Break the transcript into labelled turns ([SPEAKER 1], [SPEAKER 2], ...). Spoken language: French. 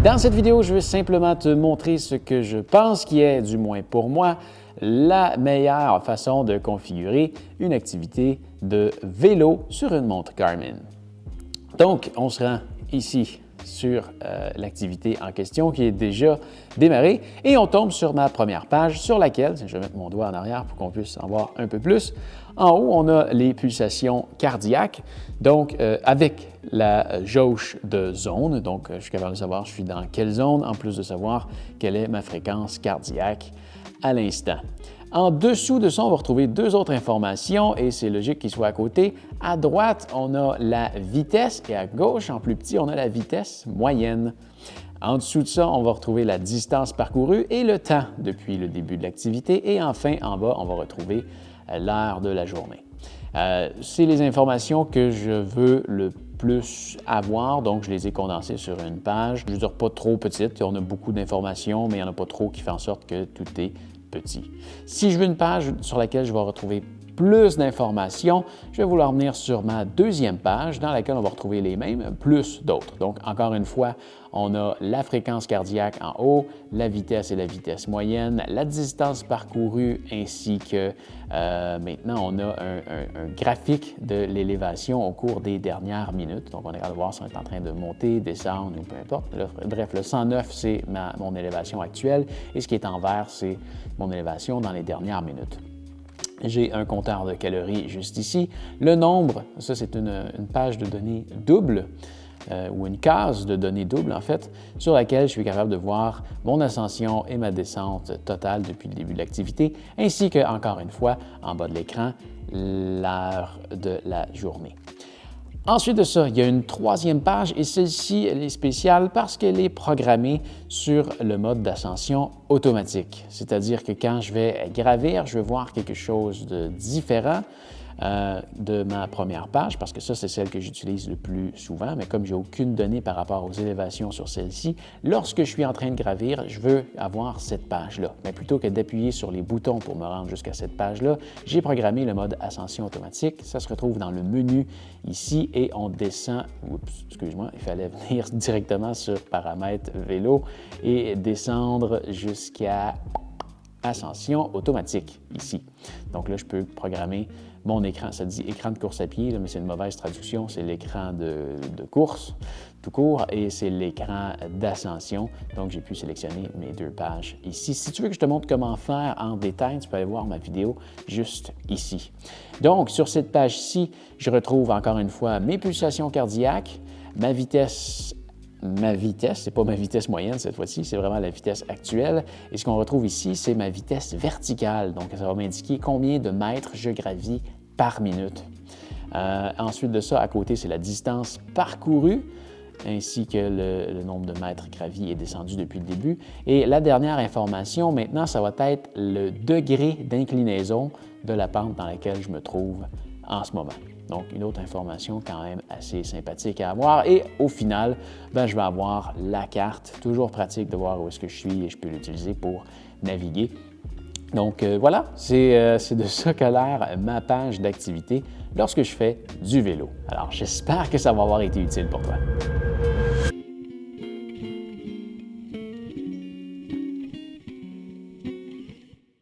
[SPEAKER 1] Dans cette vidéo, je vais simplement te montrer ce que je pense qui est, du moins pour moi, la meilleure façon de configurer une activité de vélo sur une montre Garmin. Donc, on se rend ici sur l'activité en question qui est déjà démarrée et on tombe sur ma première page sur laquelle, je vais mettre mon doigt en arrière pour qu'on puisse en voir un peu plus. En haut, on a les pulsations cardiaques, donc avec la jauge de zone, donc je suis capable de savoir je suis dans quelle zone, en plus de savoir quelle est ma fréquence cardiaque à l'instant. En dessous de ça, on va retrouver deux autres informations et c'est logique qu'ils soient à côté. À droite, on a la vitesse et à gauche, en plus petit, on a la vitesse moyenne. En dessous de ça, on va retrouver la distance parcourue et le temps depuis le début de l'activité. Et enfin, en bas, on va retrouver l'heure de la journée. C'est les informations que je veux le plus avoir, donc je les ai condensées sur une page. Je veux dire, pas trop petite, on a beaucoup d'informations, mais il n'y en a pas trop qui fait en sorte que tout est petit. Si je veux une page sur laquelle je vais retrouver plus d'informations, je vais vouloir venir sur ma deuxième page dans laquelle on va retrouver les mêmes, plus d'autres. Donc, encore une fois, on a la fréquence cardiaque en haut, la vitesse et la vitesse moyenne, la distance parcourue ainsi que maintenant, on a un graphique de l'élévation au cours des dernières minutes. Donc, on est capable de voir si on est en train de monter, descendre ou peu importe. Bref, le 109, c'est mon élévation actuelle et ce qui est en vert, c'est mon élévation dans les dernières minutes. J'ai un compteur de calories juste ici. Le nombre, ça c'est une page de données double ou une case de données double en fait, sur laquelle je suis capable de voir mon ascension et ma descente totale depuis le début de l'activité, ainsi que, encore une fois, en bas de l'écran, l'heure de la journée. Ensuite de ça, il y a une troisième page et celle-ci, elle est spéciale parce qu'elle est programmée sur le mode d'ascension automatique. C'est-à-dire que quand je vais gravir, je vais voir quelque chose de différent de ma première page, parce que ça, c'est celle que j'utilise le plus souvent, mais comme je n'ai aucune donnée par rapport aux élévations sur celle-ci, lorsque je suis en train de gravir, je veux avoir cette page-là. Mais plutôt que d'appuyer sur les boutons pour me rendre jusqu'à cette page-là, j'ai programmé le mode ascension automatique. Ça se retrouve dans le menu ici et on descend, oups, excuse-moi, il fallait venir directement sur paramètres vélo et descendre jusqu'à ascension automatique ici. Donc là, je peux programmer mon écran. Ça dit écran de course à pied, là, mais c'est une mauvaise traduction. C'est l'écran de course tout court et c'est l'écran d'ascension. Donc, j'ai pu sélectionner mes deux pages ici. Si tu veux que je te montre comment faire en détail, tu peux aller voir ma vidéo juste ici. Donc, sur cette page-ci, je retrouve encore une fois mes pulsations cardiaques, ma vitesse, c'est pas ma vitesse moyenne cette fois-ci, c'est vraiment la vitesse actuelle. Et ce qu'on retrouve ici, c'est ma vitesse verticale. Donc, ça va m'indiquer combien de mètres je gravis par minute. Ensuite de ça, à côté, c'est la distance parcourue, ainsi que le nombre de mètres gravis est descendu depuis le début. Et la dernière information, maintenant, ça va être le degré d'inclinaison de la pente dans laquelle je me trouve en ce moment. Donc, une autre information quand même assez sympathique à avoir. Et au final, je vais avoir la carte. Toujours pratique de voir où est-ce que je suis et je peux l'utiliser pour naviguer. Donc, voilà, c'est de ça qu'a l'air ma page d'activité lorsque je fais du vélo. Alors, j'espère que ça va avoir été utile pour toi.